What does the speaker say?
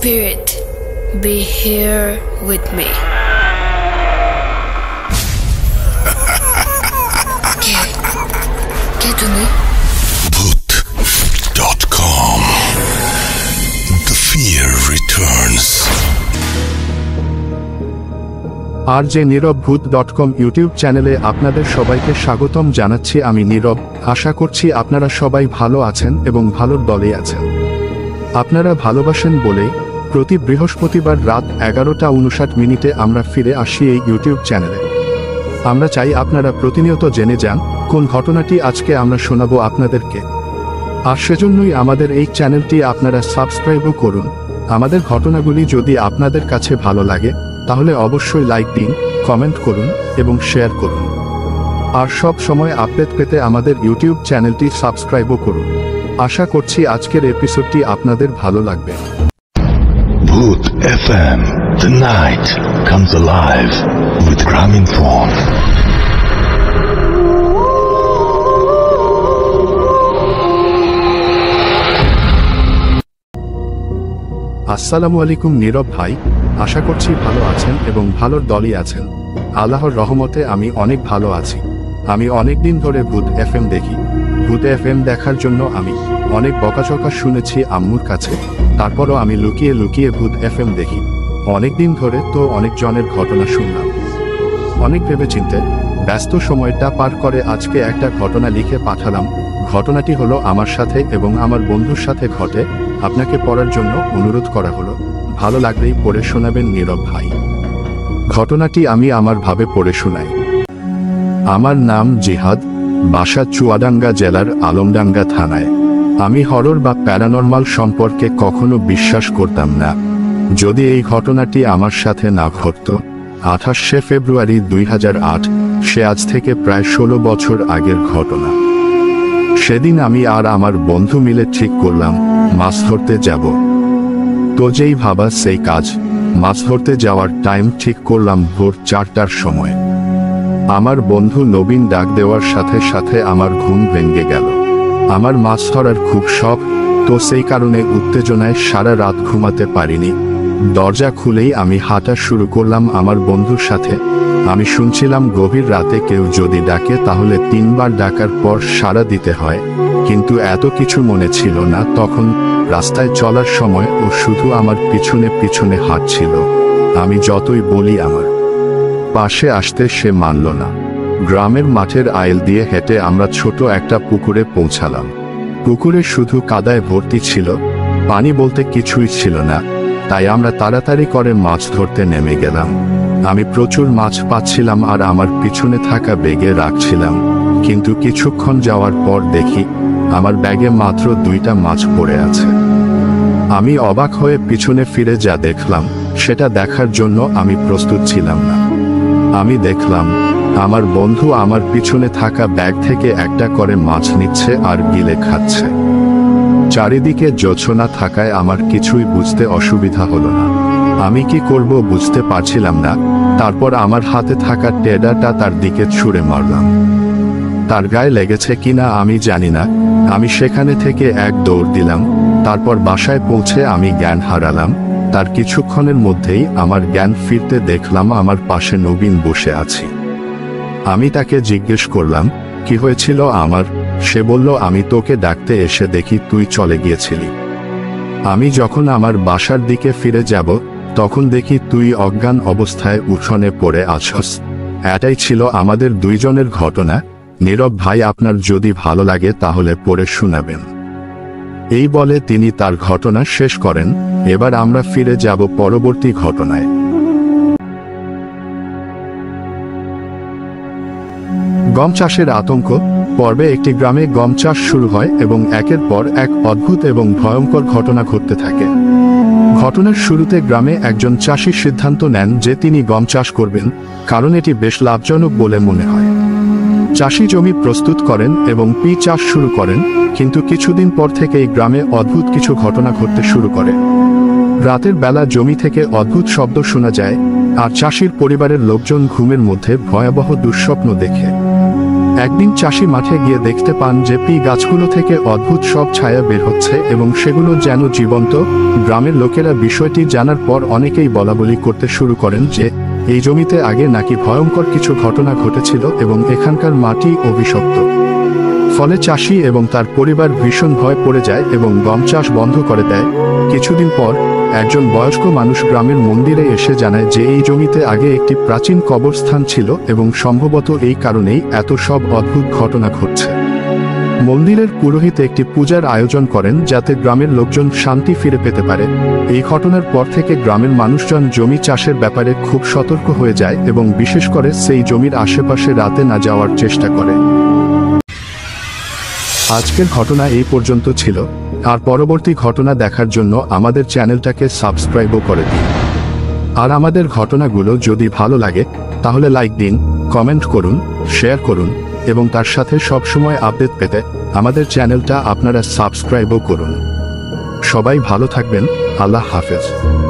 Spirit, be here with me. কে তুমি? Bhoot.com. The fear returns. RJ-Nirav-Bhoot.com YouTube চ্যানেলে আপনাদের সবাইকে স্বাগতম জানাচ্ছি। আমি নীরব। আশা করছি আপনারা সবাই ভালো আছেন এবং ভালোর দলে আছেন। আপনারা ভালোবাসেন বলেই প্রতি বৃহস্পতিবার রাত 11:59 আমরা ফিরে আসি এই ইউটিউব চ্যানেলে। আমরা চাই আপনারা প্রতিনিয়ত জেনে যান কোন ঘটনাটি আজকে আমরা শোনাবো আপনাদেরকে। আর সেজন্যই আমাদের এই চ্যানেলটি আপনারা সাবস্ক্রাইবও করুন। আমাদের ঘটনাগুলি যদি আপনাদের কাছে ভালো লাগে তাহলে অবশ্যই লাইক দিন, কমেন্ট করুন এবং শেয়ার করুন। আর সব সময় আপডেট পেতে আমাদের ইউটিউব চ্যানেলটি সাবস্ক্রাইবও করুন। আশা করছি আজকের এপিসোডটি আপনাদের ভালো লাগবে। Bhoot FM. The night comes alive with Graminphone. আসসালামু আলাইকুম নীরব ভাই, আশা করছি ভালো আছেন এবং ভালোর দলই আছেন। আল্লাহর রহমতে আমি অনেক ভালো আছি। আমি অনেক দিন ধরে ভূত এফএম দেখি। ভূত এফএম দেখার জন্য আমি অনেক বকাঝকা শুনেছি আম্মুর কাছে, তারপরও আমি লুকিয়ে লুকিয়ে ভূত এফএম দেখি। অনেক দিন ধরে তো অনেক জনের ঘটনা শুনলাম। অনেক ভেবেচিন্তে ব্যস্ত সময়টা পার করে আজকে একটা ঘটনা লিখে পাঠালাম। ঘটনাটি হলো আমার সাথে এবং আমার বন্ধুর সাথে ঘটে। আপনাকে পড়ার জন্য অনুরোধ করা হলো। ভালো লাগলেই পড়ে শোনাবেন নীরব ভাই। ঘটনাটি আমি আমার ভাবে পড়ে শোনাই। আমার নাম জিহাদ, বাসা চুয়াডাঙ্গা জেলার আলমডাঙ্গা থানায়। আমি হরর বা প্যারানর্মাল সম্পর্কে কখনো বিশ্বাস করতাম না যদি এই ঘটনাটি আমার সাথে না ঘটত। 28শে ফেব্রুয়ারি 2008, সে আজ থেকে প্রায় 16 বছর আগের ঘটনা। সেদিন আমি আর আমার বন্ধু মিলে ঠিক করলাম মাছ ধরতে যাব। তো যেই ভাবা সেই কাজ। মাছ ধরতে যাওয়ার টাইম ঠিক করলাম ভোর 4টার সময়। আমার বন্ধু নবীন ডাক দেওয়ার সাথে সাথে আমার ঘুম ভেঙে গেল। আমার মাছ ধরার খুব শখ, তো সেই কারণে উত্তেজনায় সারা রাত ঘুমাতে পারিনি। দরজা খুলেই আমি হাঁটা শুরু করলাম আমার বন্ধুর সাথে। আমি শুনছিলাম গভীর রাতে কেউ যদি ডাকে তাহলে 3 বার ডাকার পর সাড়া দিতে হয়, কিন্তু এত কিছু মনে ছিল না তখন। রাস্তায় চলার সময় ও শুধু আমার পিছনে পিছনে হাঁটছিল। আমি যতই বলি আমার পাশে আসতে সে মানল না। গ্রামের মাঠের আইল দিয়ে হেঁটে আমরা ছোট একটা পুকুরে পৌঁছালাম। পুকুরে শুধু কাদায় ভর্তি ছিল, পানি বলতে কিছুই ছিল না। তাই আমরা তাড়াতাড়ি করে মাছ ধরতে নেমে গেলাম। আমি প্রচুর মাছ পাচ্ছিলাম আর আমার পিছনে থাকা ব্যাগে রাখছিলাম, কিন্তু কিছুক্ষণ যাওয়ার পর দেখি আমার ব্যাগে মাত্র 2টা মাছ পড়ে আছে। আমি অবাক হয়ে পিছনে ফিরে যা দেখলাম সেটা দেখার জন্য আমি প্রস্তুত ছিলাম না। আমি দেখলাম আমার বন্ধু আমার পিছনে থাকা ব্যাগ থেকে একটা করে মাছ নিচ্ছে আর গিলে খাচ্ছে। চারিদিকে জোছনা থাকায় আমার কিছুই বুঝতে অসুবিধা হলো না। আমি কি করব বুঝতে পারছিলাম না। তারপর আমার হাতে থাকা টেডাটা তার দিকে ছুঁড়ে মারলাম। তার গায়ে লেগেছে কিনা আমি জানি না। আমি সেখানে থেকে এক দৌড় দিলাম। তারপর বাসায় পৌঁছে আমি জ্ঞান হারালাম। তার কিছুক্ষণের মধ্যেই আমার জ্ঞান ফিরতে দেখলাম আমার পাশে নবীন বসে আছি। আমি তাকে জিজ্ঞেস করলাম কি হয়েছিল আমার। সে বলল আমি তোকে ডাকতে এসে দেখি তুই চলে গিয়েছিলি। আমি যখন আমার বাসার দিকে ফিরে যাব তখন দেখি তুই অজ্ঞান অবস্থায় উঠোনে পড়ে আছস। এটাই ছিল আমাদের দুইজনের ঘটনা। নীরব ভাই, আপনার যদি ভালো লাগে তাহলে পড়ে শোনাবেন। এই বলে তিনি তার ঘটনা শেষ করেন। এবার আমরা ফিরে যাব পরবর্তী ঘটনায়। গম চাষের আতঙ্ক পর্বে একটি গ্রামে গম চাষ শুরু হয় এবং একের পর এক অদ্ভুত এবং ভয়ঙ্কর ঘটনা ঘটতে থাকে। ঘটনার শুরুতে গ্রামে একজন চাষি সিদ্ধান্ত নেন যে তিনি গম চাষ করবেন, কারণ এটি বেশ লাভজনক বলে মনে হয়। চাষি জমি প্রস্তুত করেন এবং চাষ শুরু করেন, কিন্তু কিছুদিন পর থেকেই গ্রামে অদ্ভুত কিছু ঘটনা ঘটতে শুরু করে। রাতের বেলা জমি থেকে অদ্ভুত শব্দ শোনা যায় আর চাষির পরিবারের লোকজন ঘুমের মধ্যে ভয়াবহ দুঃস্বপ্ন দেখে। একদিন চাষি মাঠে গিয়ে দেখতে পান যে পি গাছগুলো থেকে অদ্ভুত সব ছায়া বের হচ্ছে এবং সেগুলো যেন জীবন্ত। গ্রামের লোকেরা বিষয়টি জানার পর অনেকেই বলাবলি করতে শুরু করেন যে এই জমিতে আগে নাকি ভয়ঙ্কর কিছু ঘটনা ঘটেছিল এবং এখানকার মাটি অভিশপ্ত। ফলে চাষি এবং তার পরিবার ভীষণ ভয় পড়ে যায় এবং গম চাষ বন্ধ করে দেয়। কিছুদিন পর একজন বয়স্ক মানুষ গ্রামের মন্দিরে এসে জানায় যে এই জমিতে আগে একটি প্রাচীন কবরস্থান ছিল এবং সম্ভবত এই কারণেই এত সব অদ্ভুত ঘটনা ঘটছে। মন্দিরের পুরোহিত একটি পূজার আয়োজন করেন যাতে গ্রামের লোকজন শান্তি ফিরে পেতে পারে। এই ঘটনার পর থেকে গ্রামের মানুষজন জমি চাষের ব্যাপারে খুব সতর্ক হয়ে যায় এবং বিশেষ করে সেই জমির আশেপাশে রাতে না যাওয়ার চেষ্টা করে। আজকের ঘটনা এই পর্যন্ত ছিল। আর পরবর্তী ঘটনা দেখার জন্য আমাদের চ্যানেলটাকে সাবস্ক্রাইবও করে দিন। আর আমাদের ঘটনাগুলো যদি ভালো লাগে তাহলে লাইক দিন, কমেন্ট করুন, শেয়ার করুন এবং তার সাথে সবসময় আপডেট পেতে আমাদের চ্যানেলটা আপনারা সাবস্ক্রাইবও করুন। সবাই ভালো থাকবেন। আল্লাহ হাফেজ।